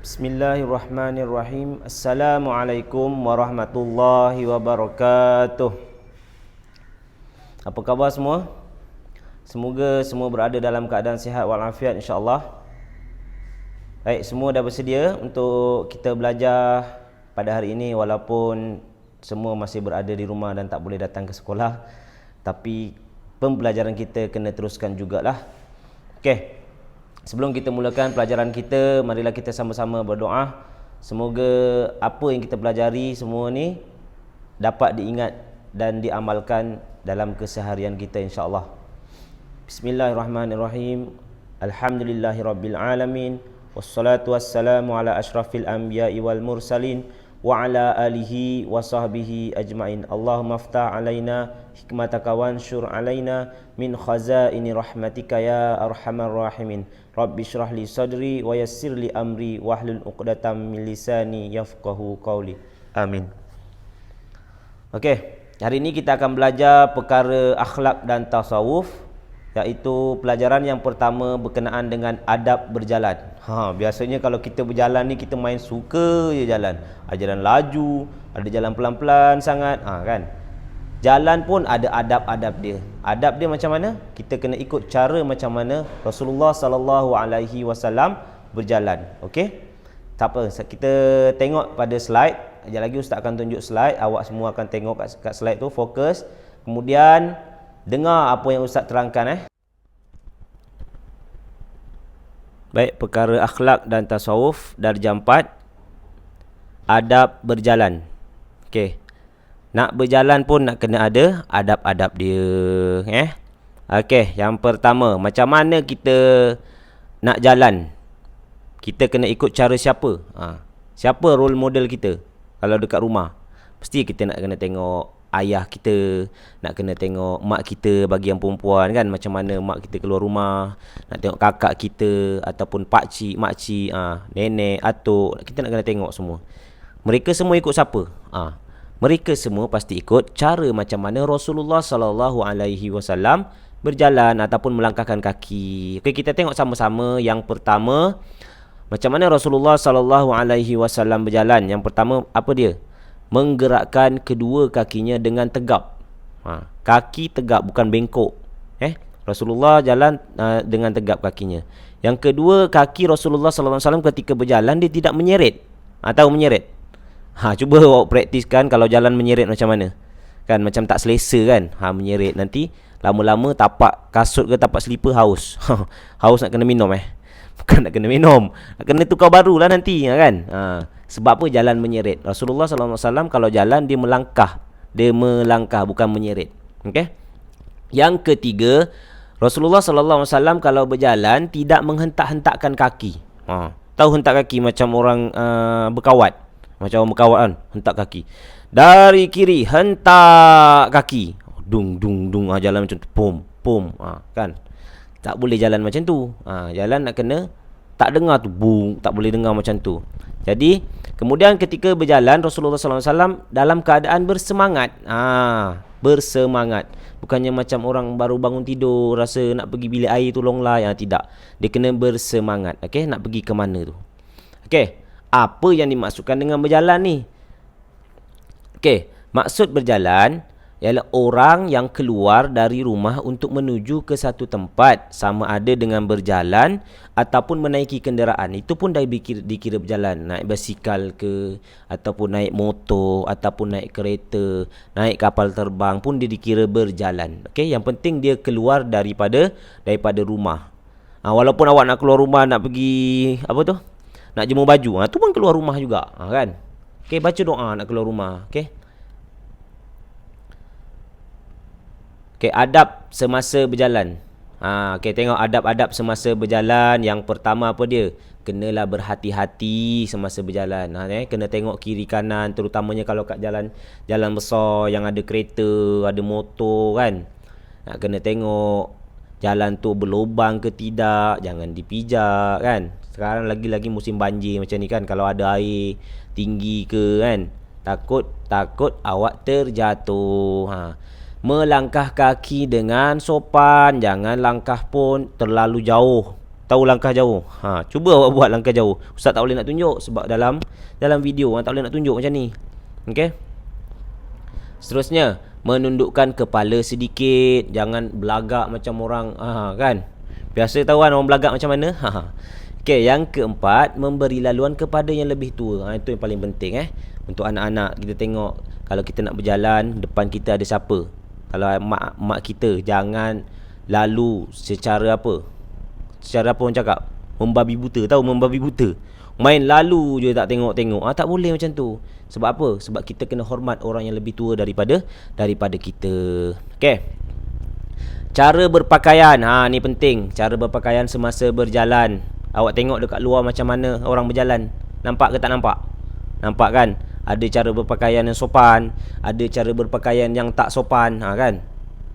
Bismillahirrahmanirrahim. Assalamualaikum warahmatullahi wabarakatuh. Apa khabar semua? Semoga semua berada dalam keadaan sihat walafiat insya-Allah. Baik, semua dah bersedia untuk kita belajar pada hari ini walaupun semua masih berada di rumah dan tak boleh datang ke sekolah. Tapi pembelajaran kita kena teruskan jugalah. Okey. Sebelum kita mulakan pelajaran kita, marilah kita sama-sama berdoa. Semoga apa yang kita pelajari semua ni dapat diingat dan diamalkan dalam keseharian kita insya-Allah. Bismillahirrahmanirrahim. Alhamdulillahirabbil alamin. Wassalatu wassalamu ala asyrafil anbiya'i wal mursalin wa ala alihi wa sahbihi ajma'in. Allahumma aftah alaina hikmataka wansyur alaina min khazaini rahmatika ya arhamar rahimin. Rabbi syrah li sadri wa yassir li amri wahlul 'uqdatam min lisani yafqahu qawli. Amin. Okey, hari ini kita akan belajar perkara akhlak dan tasawuf, iaitu pelajaran yang pertama berkenaan dengan adab berjalan. Biasanya kalau kita berjalan ni kita main suka je jalan. Ada jalan laju, ada jalan pelan-pelan sangat, kan? Jalan pun ada adab-adab dia. Adab dia macam mana? Kita kena ikut cara macam mana Rasulullah sallallahu alaihi wasallam berjalan. Okey? Tak apa, kita tengok pada slide. Sekejap lagi ustaz akan tunjuk slide. Awak semua akan tengok kat slide tu, fokus. Kemudian dengar apa yang ustaz terangkan. Baik, perkara akhlak dan tasawuf darjah 4. Adab berjalan. Okey. Nak berjalan pun nak kena ada adab-adab dia. Okey, yang pertama, macam mana kita nak jalan? Kita kena ikut cara siapa? Siapa role model kita kalau dekat rumah? Mesti kita nak kena tengok ayah kita, nak kena tengok mak kita bagi yang perempuan kan, macam mana mak kita keluar rumah, nak tengok kakak kita ataupun pakcik, makcik, nenek, atuk, kita nak kena tengok semua. Mereka semua ikut siapa? Mereka semua pasti ikut cara macam mana Rasulullah sallallahu alaihi wasallam berjalan ataupun melangkahkan kaki. Okey, kita tengok sama-sama. Yang pertama, macam mana Rasulullah sallallahu alaihi wasallam berjalan. Yang pertama, apa dia? Menggerakkan kedua kakinya dengan tegap. Kaki tegap, bukan bengkok. Rasulullah jalan dengan tegap kakinya. Yang kedua, kaki Rasulullah sallallahu alaihi wasallam ketika berjalan dia tidak menyeret. Tahu menyeret? Cuba awak praktiskan kalau jalan menyeret macam mana. Kan macam tak selesa kan. Menyeret, nanti lama-lama tapak kasut ke tapak selipar haus. Haus nak kena minum Bukan nak kena minum, nak kena tukar baru lah nanti kan. Sebab apa jalan menyeret? Rasulullah sallallahu alaihi wasallam kalau jalan dia melangkah. Dia melangkah, bukan menyeret. Okey. Yang ketiga, Rasulullah sallallahu alaihi wasallam kalau berjalan tidak menghentak-hentakkan kaki. Tahu hentak kaki macam orang berkawat. Macam orang berkawat kan, hentak kaki. Dari kiri hentak kaki. Dung dung dung, jalan macam tu. Pum pum, kan. Tak boleh jalan macam tu. Jalan nak kena tak dengar tu, bung, tak boleh dengar macam tu. Jadi, kemudian ketika berjalan Rasulullah sallallahu alaihi wasallam dalam keadaan bersemangat. Bersemangat. Bukannya macam orang baru bangun tidur rasa nak pergi bilik air tolonglah, tidak. Dia kena bersemangat. Okey, nak pergi ke mana tu? Okey. Apa yang dimaksudkan dengan berjalan ni? Okey, maksud berjalan ialah orang yang keluar dari rumah untuk menuju ke satu tempat, sama ada dengan berjalan ataupun menaiki kenderaan. Itu pun dah dikira berjalan. Naik basikal ke, ataupun naik motor, ataupun naik kereta, naik kapal terbang pun dia dikira berjalan. Okey, yang penting dia keluar daripada rumah. Walaupun awak nak keluar rumah nak pergi nak jemur baju, tu pun keluar rumah juga, kan? Okey, baca doa nak keluar rumah. Okey, adab semasa berjalan. Okey, tengok adab-adab semasa berjalan. Yang pertama apa dia? Kenalah berhati-hati semasa berjalan. Kena tengok kiri kanan, terutamanya kalau kat jalan besar yang ada kereta, ada motor kan. Kena tengok jalan tu berlubang ke tidak, jangan dipijak kan. Sekarang lagi-lagi musim banjir macam ni kan, kalau ada air tinggi ke kan, takut awak terjatuh. Melangkah kaki dengan sopan, jangan langkah pun terlalu jauh. tahu langkah jauh. Cuba awak buat langkah jauh. Ustaz tak boleh nak tunjuk sebab dalam video tak boleh nak tunjuk macam ni. Okey. Seterusnya, menundukkan kepala sedikit, jangan belagak macam orang kan. Biasa tahu kan orang belagak macam mana? Okey, yang keempat, memberi laluan kepada yang lebih tua. Itu yang paling penting untuk anak-anak. Kita tengok kalau kita nak berjalan, depan kita ada siapa. Kalau mak kita, jangan lalu secara apa? Secara apa orang cakap? Membabi buta. Tahu membabi buta? Main lalu je tak tengok-tengok. Tak boleh macam tu. Sebab apa? Sebab kita kena hormat orang yang lebih tua daripada kita. Okey. Cara berpakaian. Ni penting. Cara berpakaian semasa berjalan. Awak tengok dekat luar macam mana orang berjalan. Nampak ke tak nampak? Nampak kan? Ada cara berpakaian yang sopan, ada cara berpakaian yang tak sopan, kan?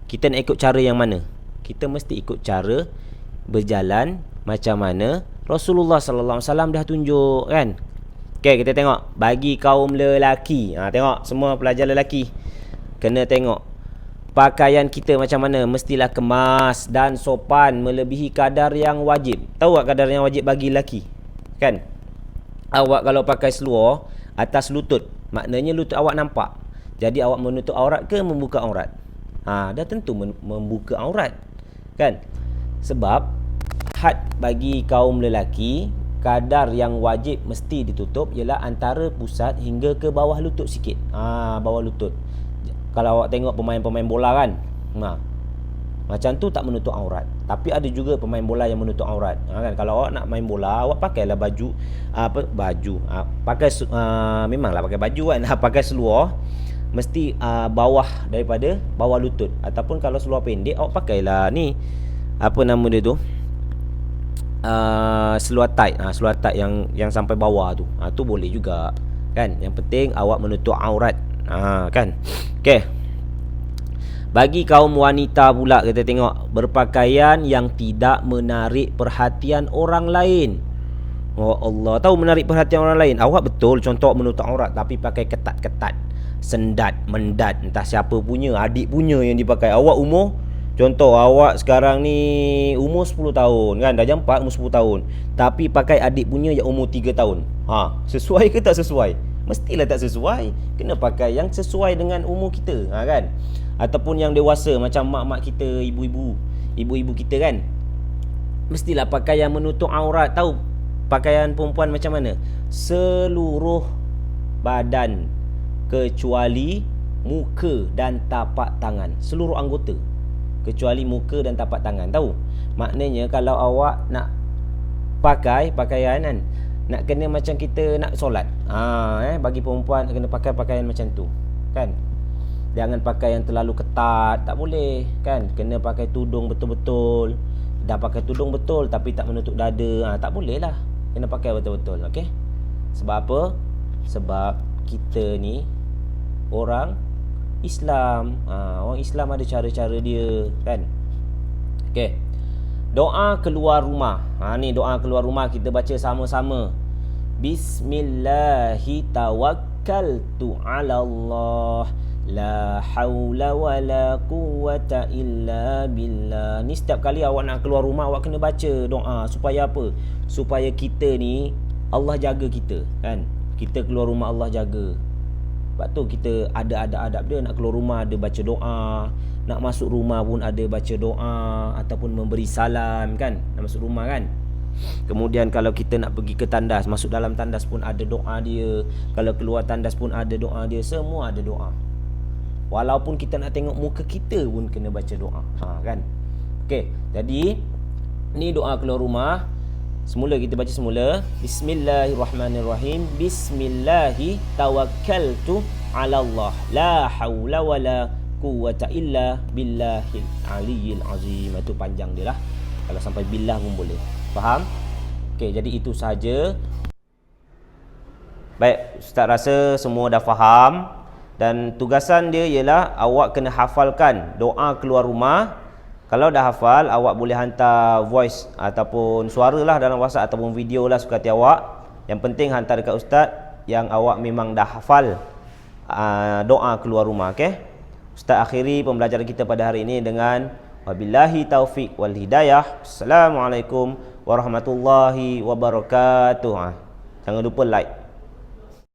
Kita nak ikut cara yang mana? Kita mesti ikut cara berjalan macam mana Rasulullah sallallahu alaihi wasallam dah tunjuk, kan? Okey, kita tengok bagi kaum lelaki. Tengok semua pelajar lelaki kena tengok pakaian kita macam mana. Mestilah kemas dan sopan melebihi kadar yang wajib. Tahu tak kadar yang wajib bagi lelaki? Kan? Awak kalau pakai seluar atas lutut, maknanya lutut awak nampak. Jadi awak menutup aurat ke membuka aurat? Dah tentu membuka aurat, kan? Sebab had bagi kaum lelaki, kadar yang wajib mesti ditutup ialah antara pusat hingga ke bawah lutut sikit. Bawah lutut. Kalau awak tengok pemain-pemain bola kan, macam tu tak menutup aurat. Tapi ada juga pemain bola yang menutup aurat, kan? Kalau awak nak main bola, awak pakailah baju pakai memanglah pakai baju kan. Pakai seluar mesti bawah daripada bawah lutut. Ataupun kalau seluar pendek, awak pakailah ni apa nama dia tu, seluar tight. Seluar tight yang sampai bawah tu. Tu boleh juga, kan? Yang penting awak menutup aurat, kan? Okey. Bagi kaum wanita pula, kita tengok berpakaian yang tidak menarik perhatian orang lain. Oh Allah, tahu menarik perhatian orang lain. Awak betul contoh menutup aurat tapi pakai ketat-ketat, sendat, mendat, entah siapa punya, adik punya yang dipakai. Awak umur, contoh awak sekarang ni umur 10 tahun kan, dah jam 4 umur 10 tahun, tapi pakai adik punya yang umur 3 tahun. Sesuai ke tak sesuai? Mestilah tak sesuai. Kena pakai yang sesuai dengan umur kita, kan? Ataupun yang dewasa macam mak-mak kita, ibu-ibu kita kan, mestilah pakai yang menutup aurat. Tahu pakaian perempuan macam mana? Seluruh badan kecuali muka dan tapak tangan. Seluruh anggota kecuali muka dan tapak tangan. Tahu? Maknanya kalau awak nak pakai pakaian kan, nak kena macam kita nak solat. Bagi perempuan kena pakai pakaian macam tu, kan? Jangan pakai yang terlalu ketat, tak boleh, kan? Kena pakai tudung betul-betul. Dah pakai tudung betul tapi tak menutup dada, tak boleh lah. Kena pakai betul-betul, okey? Sebab apa? Sebab kita ni orang Islam. Orang Islam ada cara-cara dia, kan? Okey. Doa keluar rumah. Ni doa keluar rumah kita baca sama-sama. Bismillahi tawakkaltu 'ala Allah. La haula wala quwwata illa billah. Ni setiap kali awak nak keluar rumah, awak kena baca doa. Supaya apa? Supaya kita ni Allah jaga kita, kan? Kita keluar rumah Allah jaga. Sebab tu kita ada adab dia. Nak keluar rumah ada baca doa, nak masuk rumah pun ada baca doa, ataupun memberi salam, kan? Nak masuk rumah, kan? Kemudian kalau kita nak pergi ke tandas, masuk dalam tandas pun ada doa dia. Kalau keluar tandas pun ada doa dia. Semua ada doa. Walaupun kita nak tengok muka kita pun kena baca doa, kan? Okey, jadi ni doa keluar rumah. Semula kita baca semula. Bismillahirrahmanirrahim. Bismillahi tawakkaltu 'ala Allah. La haula wala quwwata illa billahil aliyyil azim. Itu panjang dia lah. Kalau sampai billah pun boleh. Faham? Okey, jadi itu sahaja. Baik, Ustaz rasa semua dah faham. Dan tugasan dia ialah awak kena hafalkan doa keluar rumah. Kalau dah hafal, awak boleh hantar voice ataupun suara lah dalam WhatsApp ataupun video lah suka hati awak. Yang penting hantar dekat Ustaz yang awak memang dah hafal doa keluar rumah, okey? Ustaz akhiri pembelajaran kita pada hari ini dengan Wabillahi taufik wal hidayah. Assalamualaikum warahmatullahi wabarakatuh. Jangan lupa like.